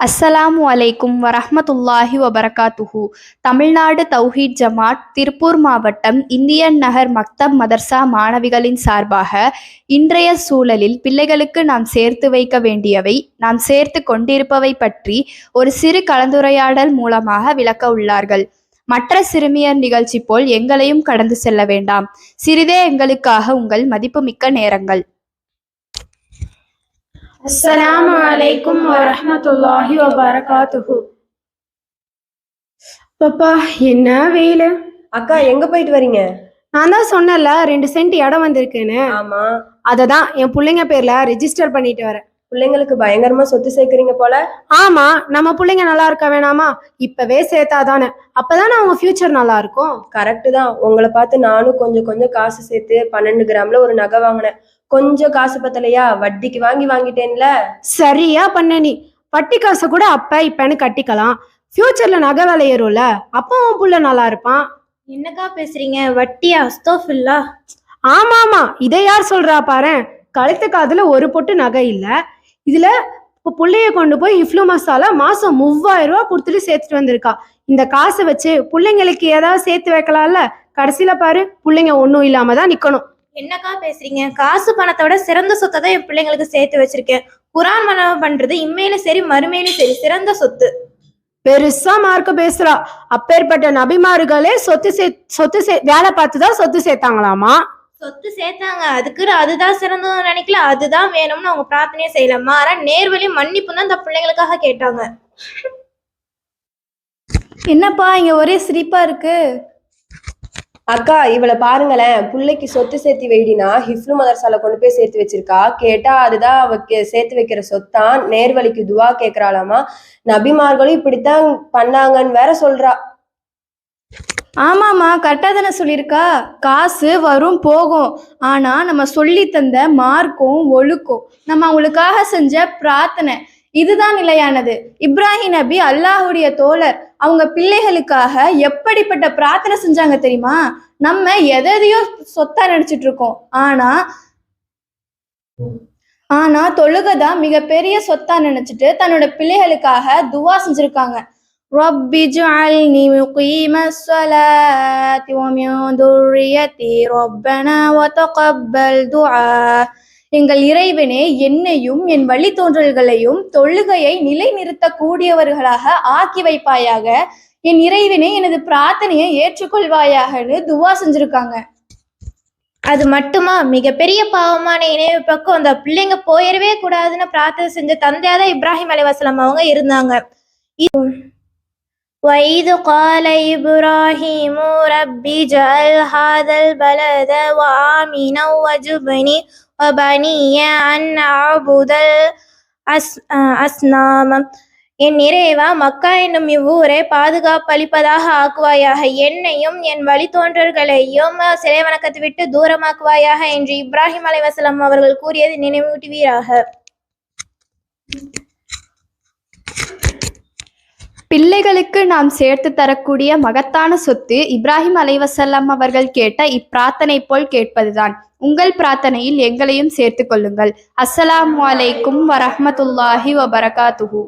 அஸ்ஸலாமு அலைக்கும் வரஹ்மத்துல்லாஹி வபரகாத்துஹு. தமிழ்நாடு தௌஹீத் ஜமாத் திருப்பூர் மாவட்டம் இந்தியன் நகர் மக்தப் மதர்சா மாணவிகளின் சார்பாக இன்றைய சூழலில் பிள்ளைகளுக்கு நாம் சேர்த்து வைக்க வேண்டியவை, நாம் சேர்த்து கொண்டிருப்பவை பற்றி ஒரு சிறு கலந்துரையாடல் மூலமாக விளக்க உள்ளார்கள். மற்ற சிறுமியர் நிகழ்ச்சி போல் எங்களையும் கடந்து செல்ல வேண்டாம். சிறிதே எங்களுக்காக உங்கள் மதிப்புமிக்க நேரங்கள். அஸ்ஸலாமு அலைக்கும் வரஹ்மத்துல்லாஹி வபரகாத்துஹு. பாப்பா என்ன வெயிலு. அக்கா எங்க போயிட்டு வரீங்க? நான் தான் சொன்னல 2 சென்ட் இடம் வந்திருக்குன்னு. ஆமா, அததான் என் பிள்ளைங்க பேர்ல ரெஜிஸ்டர் பண்ணிட்டு வரேன். பிள்ளைங்களுக்கு பயங்கரமா சொத்து சேர்க்கறீங்க போல. ஆமா, நம்ம பிள்ளைங்க நல்லா இருக்க வேணாமா? இப்பவே சேர்த்தாதானே, அப்பதானே அவங்க ஃபியூச்சர் நல்லா இருக்கும். கரெக்டு தான். உங்களை பார்த்து நானும் கொஞ்சம் கொஞ்சம் காசு சேர்த்து 12 கிராம்ல ஒரு நகை வாங்கினேன். கொஞ்சம் காசு பத்தலையா, வட்டிக்கு வாங்கிட்டேன்ல. சரியா பண்ண நீ. வட்டி காசை கூட அப்ப இப்பன்னு கட்டிக்கலாம். ஃபியூச்சர்ல நகை விலை ஏறும்ல, அப்ப உன் புள்ள நல்லா இருப்பான். என்னக்கா பேசுறீங்க? வட்டியா? அஸ்தோஃபில்லா. ஆமா ஆமா, இதை யார் சொல்றா பாரு. கழுத்து காதுல ஒரு பொட்டு நகை இல்ல. இதுல புள்ளைய கொண்டு போய் இஃப்ளு மசாலா மாசம் 3000 ரூபாய் கொடுத்துட்டு சேர்த்துட்டு வந்திருக்கா. இந்த காசை வச்சு பிள்ளைங்களுக்கு ஏதாவது சேர்த்து வைக்கலாம்ல. கடைசியில பாரு, பிள்ளைங்க ஒன்றும் இல்லாம தான் நிக்கணும். என்னக்கா பேசுறீங்க? காசு பணத்தை விட சிறந்த சொத்தை தான் என் பிள்ளைங்களுக்கு சேர்த்து வச்சிருக்கேன். குரான் மனவ பண்றது இம்மையிலும் சரி மறுமையிலும் சரி சிறந்த சொத்து. பெருசா மார்க்க பேசுறா. அப்பேற்பட்ட நபிமார்களே சொத்து வேலை பார்த்துதான் சொத்து சேர்த்தாங்களாமா. சொத்து சேர்த்தாங்க, அதுக்கு அதுதான் சிறந்ததுன்னு நினைக்கல, அதுதான் வேணும்னு அவங்க பிரார்த்தனையே செய்யல. மாறா நேர்வழி மன்னிப்பு தான் இந்த பிள்ளைங்களுக்காக கேட்டாங்க. என்னப்பா இங்க ஒரே சிரிப்பா இருக்கு? அக்கா இவளை பாருங்களேன், பிள்ளைக்கு சொத்து சேர்த்து வைடினா ஹிஃப்லு மதர்சால கொண்டு போய் சேர்த்து வச்சிருக்கா. கேட்டா அதுதான் அவ சேர்த்து வைக்கிற சொத்தான். நேர்வழிக்கு துவா கேட்கறாளாமா. நபிமார்களும் இப்படித்தான் பண்ணாங்கன்னு வேற சொல்றா. ஆமாம்மா, கரெக்டாக தானே சொல்லியிருக்கா. காசு வரும் போகும், ஆனால் நம்ம சொல்லி தந்த மார்க்கும் ஒழுக்கம், நம்ம அவங்களுக்காக செஞ்ச பிரார்த்தனை, இதுதான் நிலையானது. இப்ராஹிம் நபி அல்லாஹுடைய தோழர், அவங்க பிள்ளைகளுக்காக எப்படிப்பட்ட பிரார்த்தனை செஞ்சாங்க தெரியுமா? நம்ம எதையோ சொத்தா நினைச்சிட்டு இருக்கோம், ஆனா தொழுகைதான் மிகப்பெரிய சொத்தா நினைச்சிட்டு தன்னோட பிள்ளைகளுக்காக துவா செஞ்சிருக்காங்க. ரப்பி ஜஅல்னி முகீமஸ் ஸலாத்தி வ மின் துர்ரிய்யத்தி ரப்பனா வ தகப்பல் துஆ. எங்கள் இறைவனே, என்னையும் என் வழித்தோன்றல்களையும் தொழுகையை நிலைநிறுத்தக்கூடியவர்களாக ஆக்கி வைப்பாயாக. என் இறைவனே, எனது பிரார்த்தனையை ஏற்றுக்கொள்வாயாகன்னு துவா செஞ்சிருக்காங்க. அது மட்டுமா, மிகப்பெரிய பாவமான இணைவு பக்கம் அந்த பிள்ளைங்க போயிடவே கூடாதுன்னு பிரார்த்தனை செஞ்ச தந்தையாதான் இப்ராஹிம் அலைஹிஸ்ஸலாம் அவங்க இருந்தாங்க. وَإِذْ قَالَ إِبْرَاهِيمُ رَبِّ اجْعَلْ هَذَا الْبَلَدَ آمِنًا وَاجْنُبْنِي وَبَنِيَّ أَنْ نَعْبُدَ الْأَصْنَامَ. என் இறைவா, மக்கா என்னும் இவ்வூரை பாதுகாப்பளிப்பதாக ஆக்குவாயாக, என்னையும் என் வழித்தோன்றல்களையும் சிலை வணக்கத்தை விட்டு தூரமாக்குவாயாக என்று இப்ராஹிம் அலைஹிஸ்ஸலாம் அவர்கள் கூறியது நினைவூட்டுவீராக. பிள்ளைகளுக்கு நாம் சேர்த்து தரக்கூடிய மகத்தான சொத்து இப்ராஹிம் அலைஹிஸ்ஸலாம் அவர்கள் கேட்ட இப்பிரார்த்தனை போல் கேட்பதுதான். உங்கள் பிரார்த்தனையில் எங்களையும் சேர்த்து கொள்ளுங்கள். அஸ்ஸலாமு அலைக்கும் வரஹ்மத்துல்லாஹி வபரகாத்துஹு.